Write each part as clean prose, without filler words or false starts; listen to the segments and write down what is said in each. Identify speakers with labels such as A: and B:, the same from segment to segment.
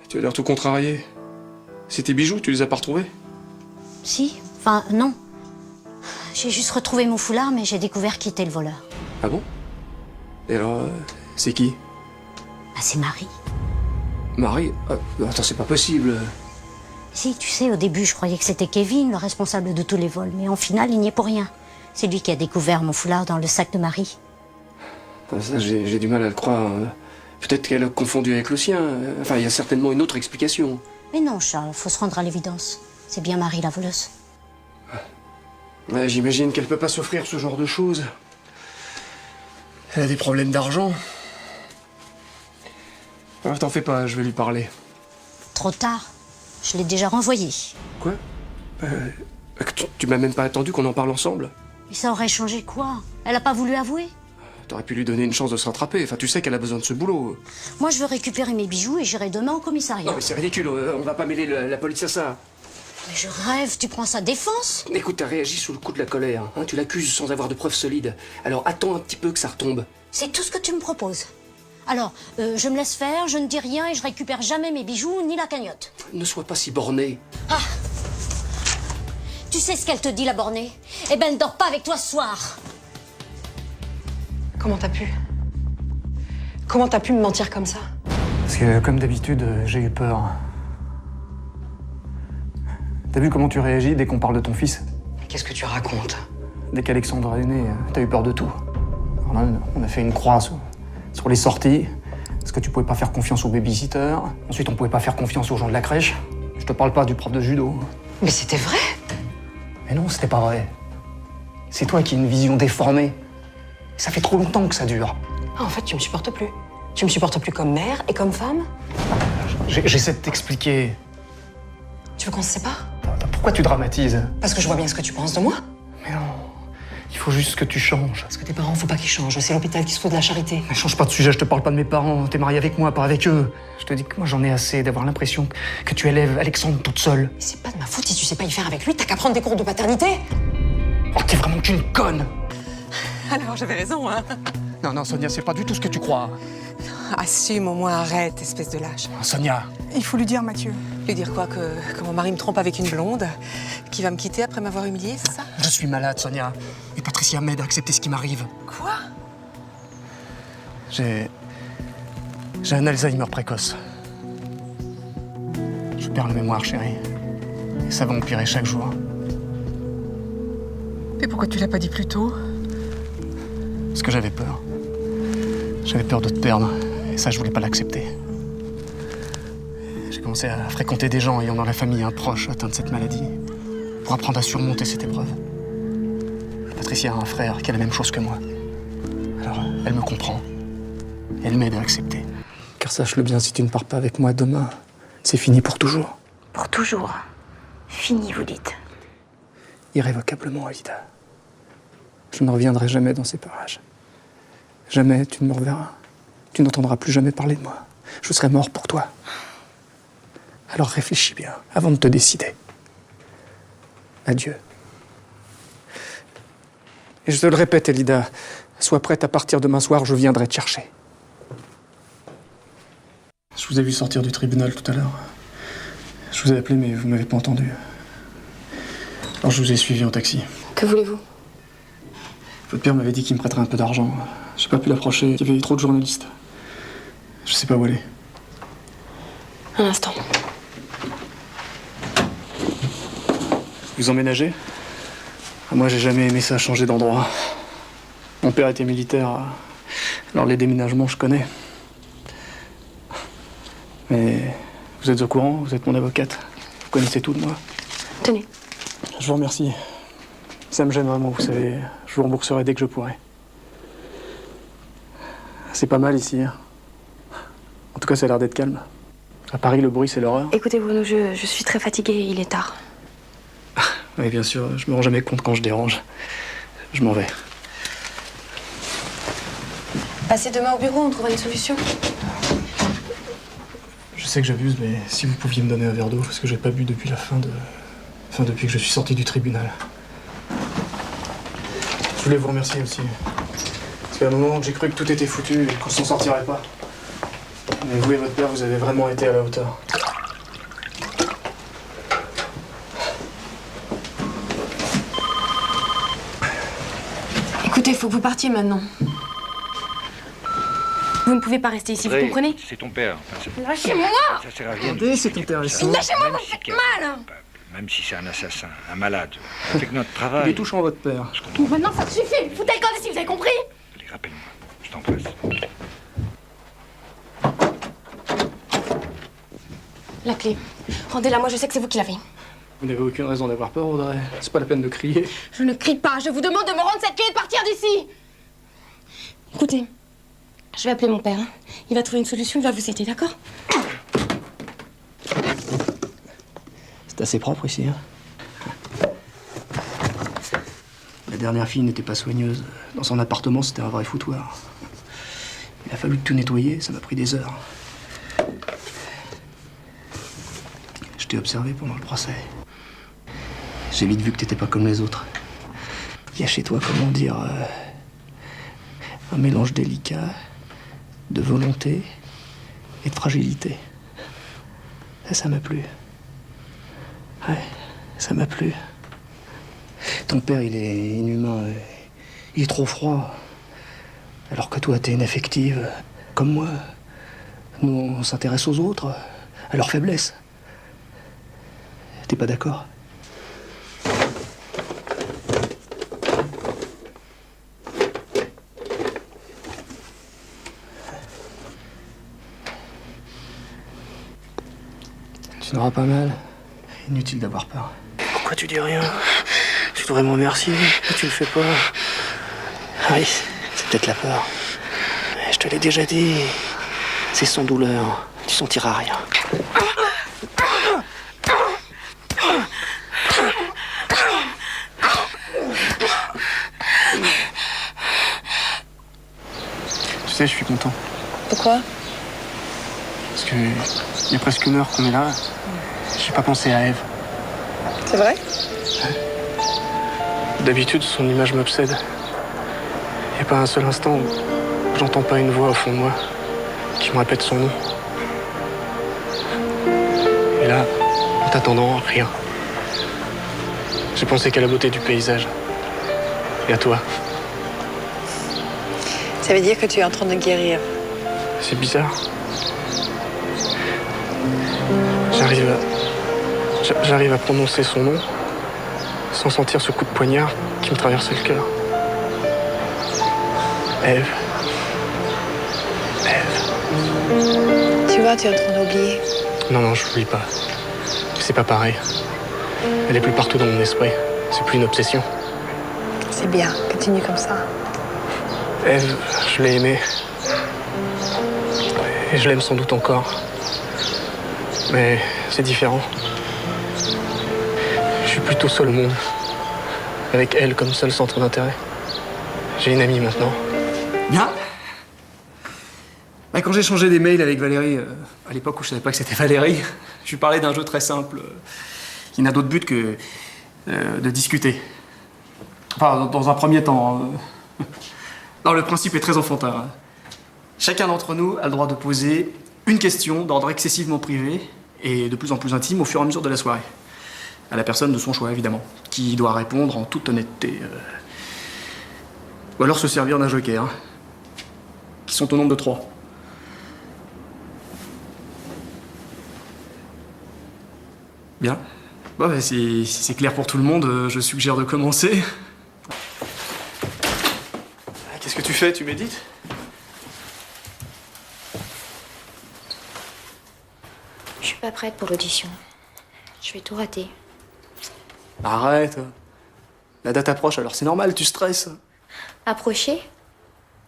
A: Tu as l'air tout contrarié. C'est tes bijoux, tu les as pas retrouvés?
B: Si, enfin non. J'ai juste retrouvé mon foulard, mais j'ai découvert qui était le voleur.
A: Ah bon? Et alors, c'est qui?
B: Ah, c'est Marie.
A: Marie? Attends, c'est pas possible.
B: Si, tu sais, au début, je croyais que c'était Kevin, le responsable de tous les vols, mais en final, il n'y est pour rien. C'est lui qui a découvert mon foulard dans le sac de Marie.
A: Ça, j'ai du mal à le croire. Peut-être qu'elle a confondu avec le sien. Enfin, il y a certainement une autre explication.
B: Mais non, Charles, faut se rendre à l'évidence. C'est bien Marie la voleuse.
A: Ouais, j'imagine qu'elle peut pas s'offrir ce genre de choses. Elle a des problèmes d'argent. T'en fais pas, je vais lui parler.
B: Trop tard. Je l'ai déjà renvoyée.
A: Quoi? Tu m'as même pas attendu qu'on en parle ensemble?
B: Mais ça aurait changé quoi? Elle a pas voulu avouer?
A: T'aurais pu lui donner une chance de se rattraper. Enfin, tu sais qu'elle a besoin de ce boulot.
B: Moi, je veux récupérer mes bijoux et j'irai demain au commissariat.
A: Non, mais c'est ridicule. On va pas mêler la police à ça.
B: Mais je rêve, tu prends sa défense?
A: Écoute, t'as réagi sous le coup de la colère. Hein, tu l'accuses sans avoir de preuves solides. Alors attends un petit peu que ça retombe.
B: C'est tout ce que tu me proposes. Alors, je me laisse faire, je ne dis rien et je récupère jamais mes bijoux ni la cagnotte.
A: Ne sois pas si borné.
B: Ah! Tu sais ce qu'elle te dit, la bornée? Eh ben, elle ne dort pas avec toi ce soir.
C: Comment t'as pu? Comment t'as pu me mentir comme ça?
D: Parce que, comme d'habitude, j'ai eu peur. T'as vu comment tu réagis dès qu'on parle de ton fils?
C: Qu'est-ce que tu racontes?
D: Dès qu'Alexandre est né, t'as eu peur de tout. Alors là, on a fait une croix sur les sorties, parce que tu pouvais pas faire confiance aux babysitters. Ensuite, on pouvait pas faire confiance aux gens de la crèche. Je te parle pas du prof de judo.
C: Mais c'était vrai!
D: Mais non, c'était pas vrai. C'est toi qui as une vision déformée. Ça fait trop longtemps que ça dure.
C: Ah, en fait, tu me supportes plus. Tu me supportes plus comme mère et comme femme?
D: J'essaie de t'expliquer.
C: Tu veux qu'on se sépare?
D: Pourquoi tu dramatises?
C: Parce que je vois bien ce que tu penses de moi.
D: Mais non, il faut juste que tu changes.
C: Parce que tes parents, faut pas qu'ils changent. C'est l'hôpital qui se fout de la charité.
D: Mais change pas de sujet, je te parle pas de mes parents. T'es marié avec moi, pas avec eux. Je te dis que moi j'en ai assez d'avoir l'impression que tu élèves Alexandre toute seule.
C: Mais c'est pas de ma faute si tu sais pas y faire avec lui. T'as qu'à prendre des cours de paternité.
D: Oh, t'es vraiment qu'une conne!
E: Alors j'avais raison, hein.
D: Non, Sonia, c'est pas du tout ce que tu crois.
E: Assume au moins, arrête, espèce de lâche.
D: Sonia,
F: Il faut lui dire, Mathieu.
E: Lui dire quoi, que mon mari me trompe avec une blonde, qui va me quitter après m'avoir humiliée, c'est ça?
D: je suis malade, Sonia. Et Patricia m'aide à accepter ce qui m'arrive.
E: Quoi?
D: J'ai un Alzheimer précoce. Je perds la mémoire, chérie. Et ça va empirer chaque jour.
F: Mais pourquoi tu l'as pas dit plus tôt?
D: Parce que j'avais peur. J'avais peur de te perdre. Et ça, je voulais pas l'accepter. J'ai commencé à fréquenter des gens ayant dans la famille un proche atteint de cette maladie. Pour apprendre à surmonter cette épreuve. Patricia a un frère qui a la même chose que moi. Alors, elle me comprend. Elle m'aide à accepter. Car sache-le bien, si tu ne pars pas avec moi demain, c'est fini pour toujours.
B: Pour toujours. Fini, vous dites.
D: Irrévocablement, Alida. Je ne reviendrai jamais dans ces parages. Jamais tu ne me reverras. Tu n'entendras plus jamais parler de moi. Je serai mort pour toi. Alors réfléchis bien, avant de te décider. Adieu. Et je te le répète, Elida, sois prête à partir demain soir, je viendrai te chercher. Je vous ai vu sortir du tribunal tout à l'heure. Je vous ai appelé, mais vous m'avez pas entendu. Alors je vous ai suivi en taxi.
C: Que voulez-vous?
D: Votre père m'avait dit qu'il me prêterait un peu d'argent. J'ai pas pu l'approcher, il y avait trop de journalistes. Je sais pas où aller.
C: Un instant.
D: Vous emménagez? Moi, j'ai jamais aimé ça, changer d'endroit. Mon père était militaire, alors les déménagements, je connais. Mais vous êtes au courant, vous êtes mon avocate. Vous connaissez tout de moi.
C: Tenez.
D: Je vous remercie. Ça me gêne vraiment, vous savez. Je vous rembourserai dès que je pourrai. C'est pas mal ici. Hein. En tout cas, ça a l'air d'être calme. À Paris, le bruit, c'est l'horreur.
C: Écoutez, Bruno, je suis très fatiguée, il est tard.
D: Oui, bien sûr, je me rends jamais compte quand je dérange. Je m'en vais.
C: Passez demain au bureau, on trouvera une solution.
D: Je sais que j'abuse, mais si vous pouviez me donner un verre d'eau, parce que j'ai pas bu depuis depuis que je suis sorti du tribunal. Je voulais vous remercier aussi. Parce qu'à un moment, j'ai cru que tout était foutu et qu'on s'en sortirait pas. Mais vous et votre père, vous avez vraiment été à la hauteur.
G: Écoutez, il faut que vous partiez maintenant. Vous ne pouvez pas rester ici, vous comprenez?
H: C'est ton père.
G: Lâchez-moi!
H: Ça sert à rien.
A: Attendez, c'est intéressant.
G: Lâchez-moi, vous me faites mal!
H: Même si c'est un assassin, un malade, on fait que notre
A: Il
H: travail.
A: est touchant, votre père.
G: Bon, maintenant, ça suffit! Foutez le camp d'ici, vous avez compris?
H: Allez, rappelle-moi. Je t'embrasse.
G: La clé. Rendez-la moi, je sais que c'est vous qui l'avez.
D: Vous n'avez aucune raison d'avoir peur, Audrey. C'est pas la peine de crier.
G: Je ne crie pas, je vous demande de me rendre cette clé et de partir d'ici! Écoutez, je vais appeler mon père. Il va trouver une solution, il va vous aider, d'accord?
A: C'est assez propre ici, hein. La dernière fille n'était pas soigneuse. Dans son appartement, c'était un vrai foutoir. Il a fallu tout nettoyer, ça m'a pris des heures. Je t'ai observé pendant le procès. J'ai vite vu que t'étais pas comme les autres. Il y a chez toi, comment dire, un mélange délicat de volonté et de fragilité. Ça m'a plu. Ouais, ça m'a plu. Ton père, il est inhumain. Il est trop froid. Alors que toi, t'es inaffective, comme moi. Nous, on s'intéresse aux autres, à leurs faiblesses. T'es pas d'accord? Tu n'auras pas mal. Inutile d'avoir peur. Pourquoi tu dis rien? Tu devrais me remercier, mais tu le fais pas. Ah oui, c'est peut-être la peur. Mais je te l'ai déjà dit. C'est sans douleur. Tu sentiras rien.
D: Tu sais, je suis content.
E: Pourquoi?
D: Parce que il y a presque 1 heure qu'on est là. J'ai pas pensé à Ève.
E: C'est vrai?
D: D'habitude, son image m'obsède. Il n'y a pas un seul instant où j'entends pas une voix au fond de moi qui me répète son nom. Et là, en t'attendant, rien. J'ai pensé qu'à la beauté du paysage. Et à toi.
E: Ça veut dire que tu es en train de guérir.
D: C'est bizarre. J'arrive à prononcer son nom sans sentir ce coup de poignard qui me traversait le cœur. Ève. Ève.
E: Tu vois, tu es en train d'oublier.
D: Non, je l'oublie pas. C'est pas pareil. Elle est plus partout dans mon esprit. C'est plus une obsession.
E: C'est bien, continue comme ça.
D: Ève, je l'ai aimée. Et je l'aime sans doute encore. Mais c'est différent. Je suis plutôt seul au monde. Avec elle comme seul centre d'intérêt. J'ai une amie maintenant.
A: Bien. Quand j'ai changé des mails avec Valérie, à l'époque où je savais pas que c'était Valérie, je lui parlais d'un jeu très simple, qui n'a d'autre but que de discuter. Enfin, dans un premier temps. Non, le principe est très enfantin. Chacun d'entre nous a le droit de poser une question d'ordre excessivement privé et de plus en plus intime au fur et à mesure de la soirée. À la personne de son choix, évidemment, qui doit répondre en toute honnêteté. Ou alors se servir d'un joker, qui sont au nombre de 3. Bien. Bon, bah, si c'est clair pour tout le monde, je suggère de commencer. Qu'est-ce que tu fais? Tu médites?
B: Je suis pas prête pour l'audition. Je vais tout rater.
A: Arrête. La date approche, alors c'est normal, tu stresses.
B: Approcher?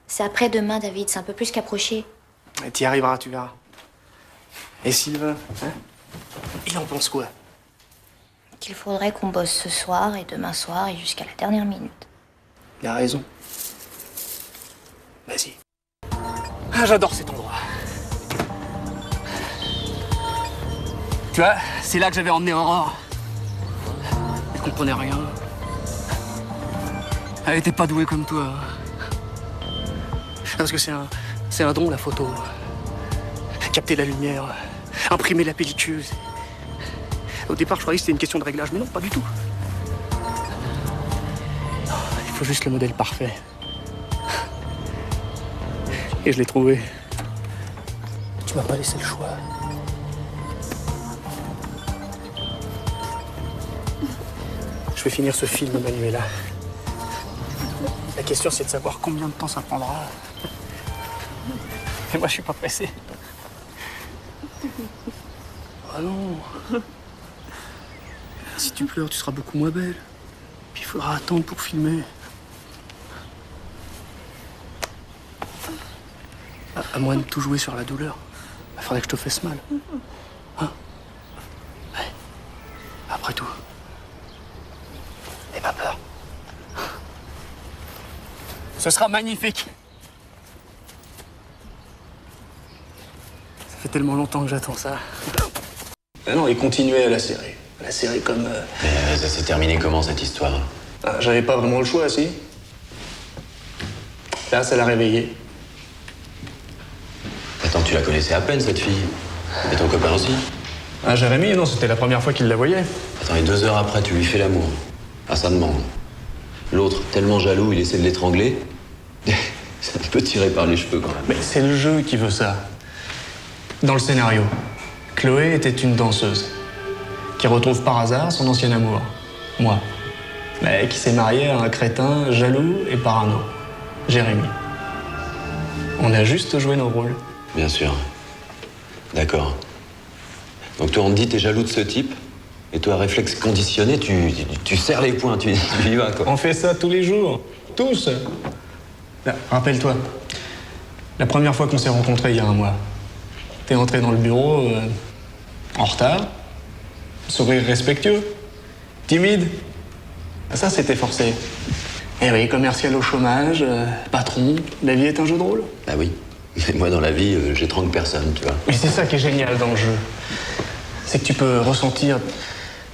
B: C'est après-demain, David. C'est un peu plus qu'approcher.
A: Et t'y arriveras, tu verras. Et Sylvain, hein? Il en pense quoi?
B: Qu'il faudrait qu'on bosse ce soir et demain soir et jusqu'à la dernière minute.
A: Il a raison. Vas-y. Ah, j'adore cet endroit. Tu vois, c'est là que j'avais emmené Aurore. Elle comprenait rien. Elle était pas douée comme toi. Parce que c'est un don, la photo. Capter la lumière, imprimer la pellicule. Au départ, je croyais que c'était une question de réglage, mais non, pas du tout. Il faut juste le modèle parfait.
D: Et je l'ai trouvé. Tu m'as pas laissé le choix. Je vais finir ce film, Manuela. La question, c'est de savoir combien de temps ça prendra. Et moi, je suis pas pressé. Oh non. Si tu pleures, tu seras beaucoup moins belle. Puis il faudra attendre pour filmer. À moins de tout jouer sur la douleur, il faudrait que je te fasse mal. Hein? Ouais. Après tout. N'aie pas peur. Ce sera magnifique. Ça fait tellement longtemps que j'attends ça. Ah non, et continuer à la série. La série comme...
I: Ça s'est terminé comment, cette histoire?
D: Ah, j'avais pas vraiment le choix, si. Là, ça l'a réveillée.
I: Attends, tu la connaissais à peine, cette fille? Et ton copain aussi?
D: Ah, Jérémy, non, c'était la première fois qu'il la voyait.
I: Attends, et 2 heures après, tu lui fais l'amour? Ah, ça demande. L'autre, tellement jaloux, il essaie de l'étrangler. C'est un peu tiré par les cheveux, quand même.
D: Mais c'est le jeu qui veut ça. Dans le scénario, Chloé était une danseuse qui retrouve par hasard son ancien amour, moi. Mais qui s'est mariée à un crétin jaloux et parano, Jérémy. On a juste joué nos rôles.
I: Bien sûr. D'accord. Donc toi, on te dit, t'es jaloux de ce type, et toi, réflexe conditionné, tu serres les poings, tu y vas, quoi.
D: On fait ça tous les jours, tous. Là, rappelle-toi, la première fois qu'on s'est rencontrés il y a un mois, t'es entré dans le bureau en retard, sourire respectueux, timide. Ça, c'était forcé. Eh oui, commercial au chômage, patron, la vie est un jeu de rôle.
I: Ah oui. Mais moi, dans la vie, j'étrangle personne, tu vois.
D: Mais c'est ça qui est génial dans le jeu. C'est que tu peux ressentir,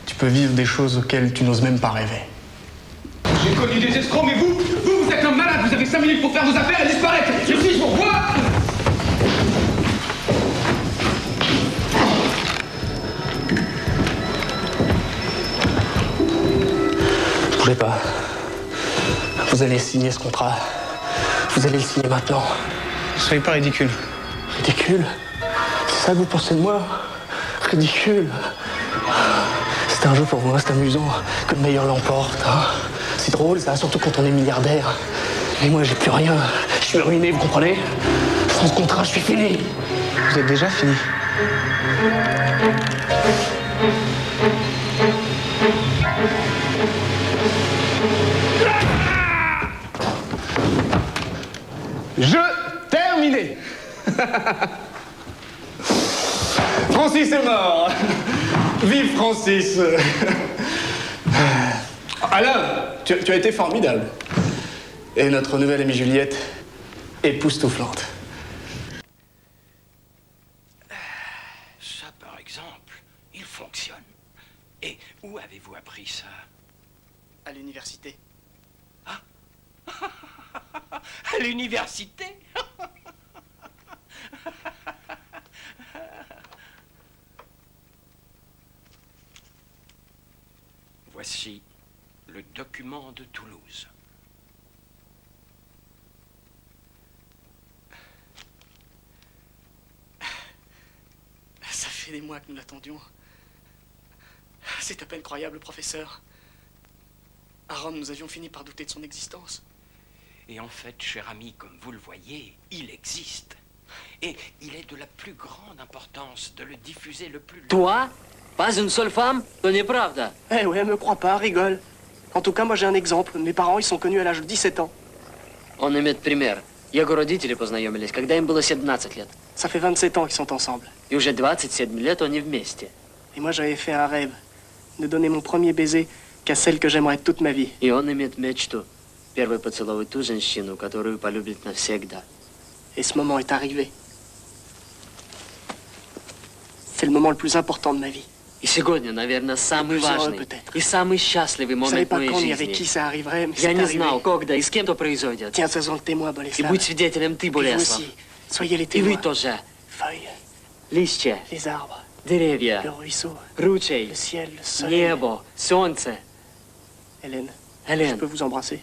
D: tu peux vivre des choses auxquelles tu n'oses même pas rêver.
J: J'ai connu des escrocs, mais vous êtes un malade. Vous avez 5 minutes pour faire vos affaires et disparaître. Je suis pour quoi?
D: Bougez pas. Vous allez signer ce contrat. Vous allez le signer maintenant. Soyez pas ridicule. Ridicule? C'est ça que vous pensez de moi? Ridicule? C'est un jeu pour vous, c'est amusant. Que le meilleur l'emporte. Hein. C'est drôle ça, surtout quand on est milliardaire. Mais moi j'ai plus rien. Je suis ruiné, vous comprenez? Sans ce contrat, je suis fini. Vous êtes déjà fini.
J: Je terminé.
D: Francis est mort. Vive Francis. Alain, tu as été formidable. Et notre nouvelle amie Juliette, époustouflante.
K: Ça, par exemple, il fonctionne. Et où avez-vous appris ça?
D: À l'université.
K: Ah. À l'université? Voici le document de Toulouse.
D: Ça fait des mois que nous l'attendions. C'est à peine croyable, professeur. À Rome, nous avions fini par douter de son existence.
K: Et en fait, cher ami, comme vous le voyez, il existe. Et il est de la plus grande importance de le diffuser le plus...
L: Toi? Pas une seule femme? Ce n'est pas vrai.
D: Eh ouais, me crois pas, rigole. En tout cas, moi j'ai un exemple. Mes parents, ils sont connus à l'âge de 17 ans.
L: Он имеет пример. Его родители познакомились, когда им было 17 лет.
D: Ça fait 27 ans qu'ils sont ensemble.
L: И уже 27 лет они вместе.
D: Et moi, j'avais fait un rêve. De donner mon premier baiser qu'à celle que j'aimerais toute ma vie.
L: И он имеет мечту. Первый поцеловать ту женщину, которую полюбит навсегда.
D: Et ce moment est arrivé. C'est le moment le plus important de ma vie.
L: И сегодня, наверное, самый важный и самый счастливый момент моей жизни. Я не знал, когда и с кем то произойдет. И будь свидетелем ты, Болеслав. И вы тоже. Листья, деревья, ручей, небо, солнце.
D: Hélène,
L: Hélène,
D: je peux vous embrasser?